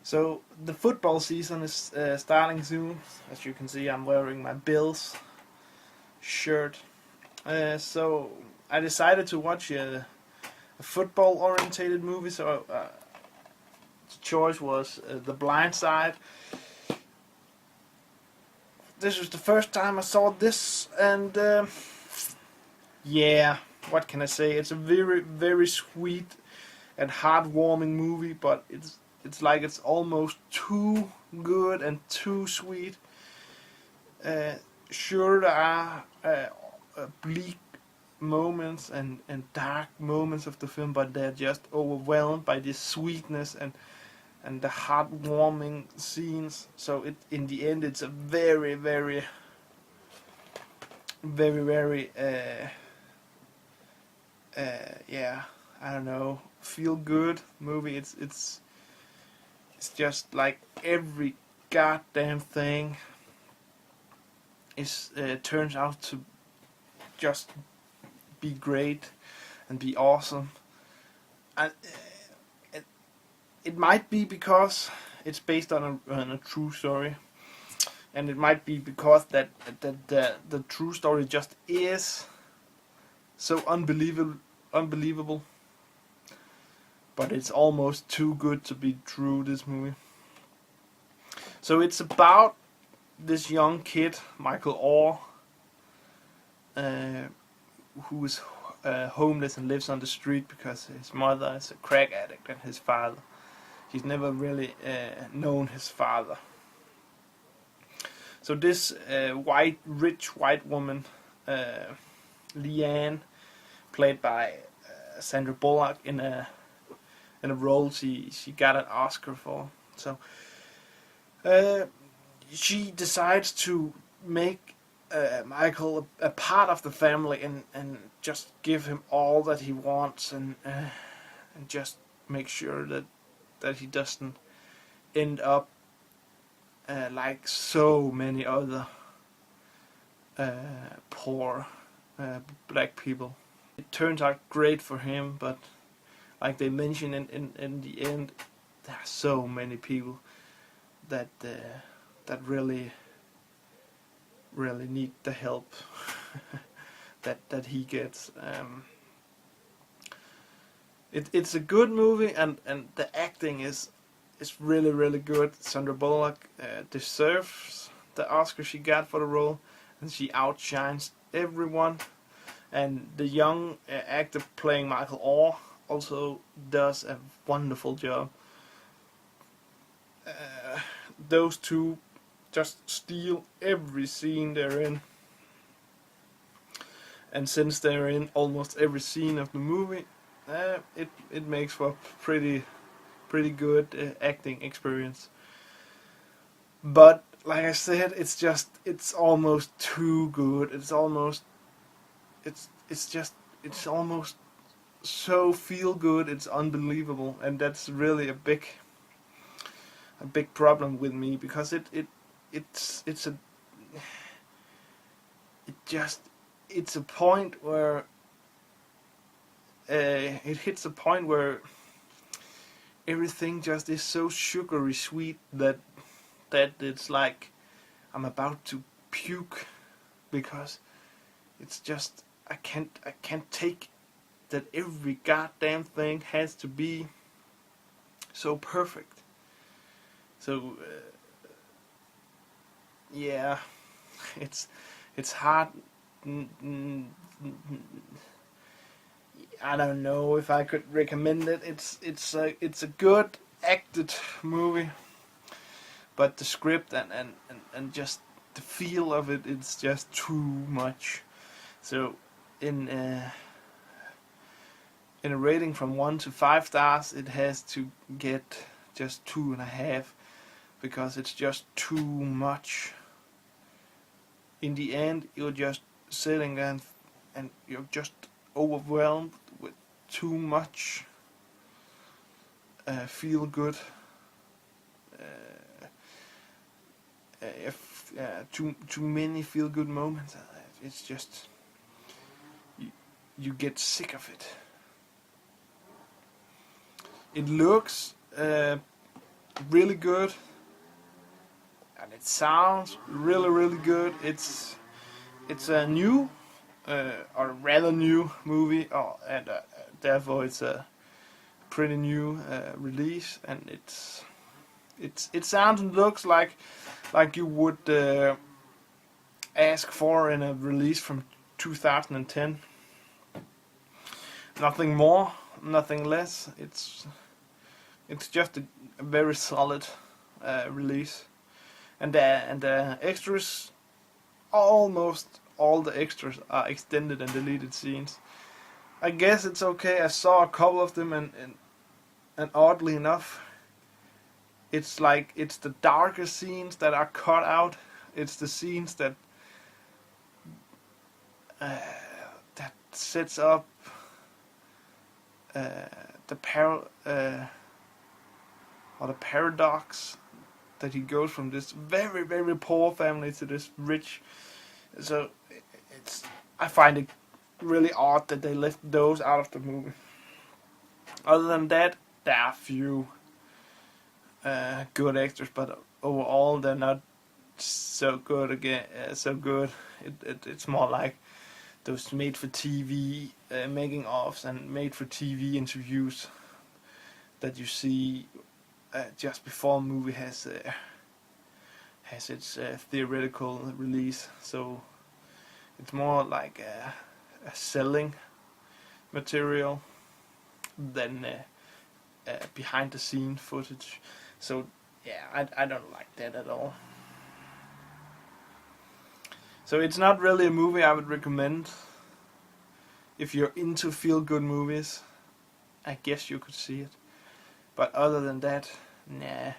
So the football season is starting soon. As you can see, I'm wearing my Bills shirt. So I decided to watch a football-orientated movie. So the choice was The Blind Side. This was the first time I saw this, and yeah, what can I say? It's a very, very sweet and heartwarming movie, but it's like it's almost too good and too sweet. Uh, sure, there are bleak moments and dark moments of the film, but they're just overwhelmed by this sweetness and the heartwarming scenes. So in the end, it's a very, very, very, very, yeah, I don't know, feel good movie. It's just like every goddamn thing is turns out to just be great and be awesome. And it might be because it's based on a true story, and it might be because that the true story just is so unbelievable. But it's almost too good to be true. This movie. So it's about this young kid, Michael Orr, who is homeless and lives on the street because his mother is a crack addict and his father. He's never really known his father. So this rich white woman, Leanne, played by Sandra Bullock in a role she got an Oscar for. So she decides to make Michael a part of the family and just give him all that he wants and just make sure that he doesn't end up like so many other poor black people. It turns out great for him, but like they mention in the end, there are so many people that really need the help that he gets. It's a good movie, and the acting is really, really good. Sandra Bullock deserves the Oscar she got for the role, and she outshines everyone. And the young actor playing Michael Orr also does a wonderful job. Those two just steal every scene they're in. And since they're in almost every scene of the movie, it makes for a pretty good acting experience. But like I said, it's almost too good. It's almost so feel good. It's unbelievable, and that's really a big problem with me, because it's a point where it hits a point where everything just is so sugary sweet that it's like I'm about to puke, because it's just I can't take that every goddamn thing has to be so perfect. So yeah, it's hard. I don't know if I could recommend it. It's a good acted movie, but the script and just the feel of it's just too much. So in a rating from 1 to 5 stars, it has to get just 2.5, because it's just too much. In the end, you're just sitting there and you're just overwhelmed with too much feel good. If too many feel good moments, it's just you get sick of it. It looks really good, and it sounds really really good. It's a new, or rather new movie, and therefore it's a pretty new release, and it sounds and looks like you would ask for in a release from 2010. Nothing more, nothing less. It's just a very solid release, and the extras, almost all the extras are extended and deleted scenes. I guess it's okay. I saw a couple of them, and oddly enough, it's the darker scenes that are cut out. It's the scenes that sets up the paradox that he goes from this very very poor family to this rich. So I find it really odd that they left those out of the movie. Other than that, there are a few good actors, but overall they're not so good again. So good. It's more like those made-for-TV making-ofs and made-for-TV interviews that you see just before a movie has its theoretical release. So it's more like a selling material than behind-the-scene footage. So yeah, I don't like that at all. So it's not really a movie I would recommend. If you're into feel-good movies, I guess you could see it. But other than that, nah.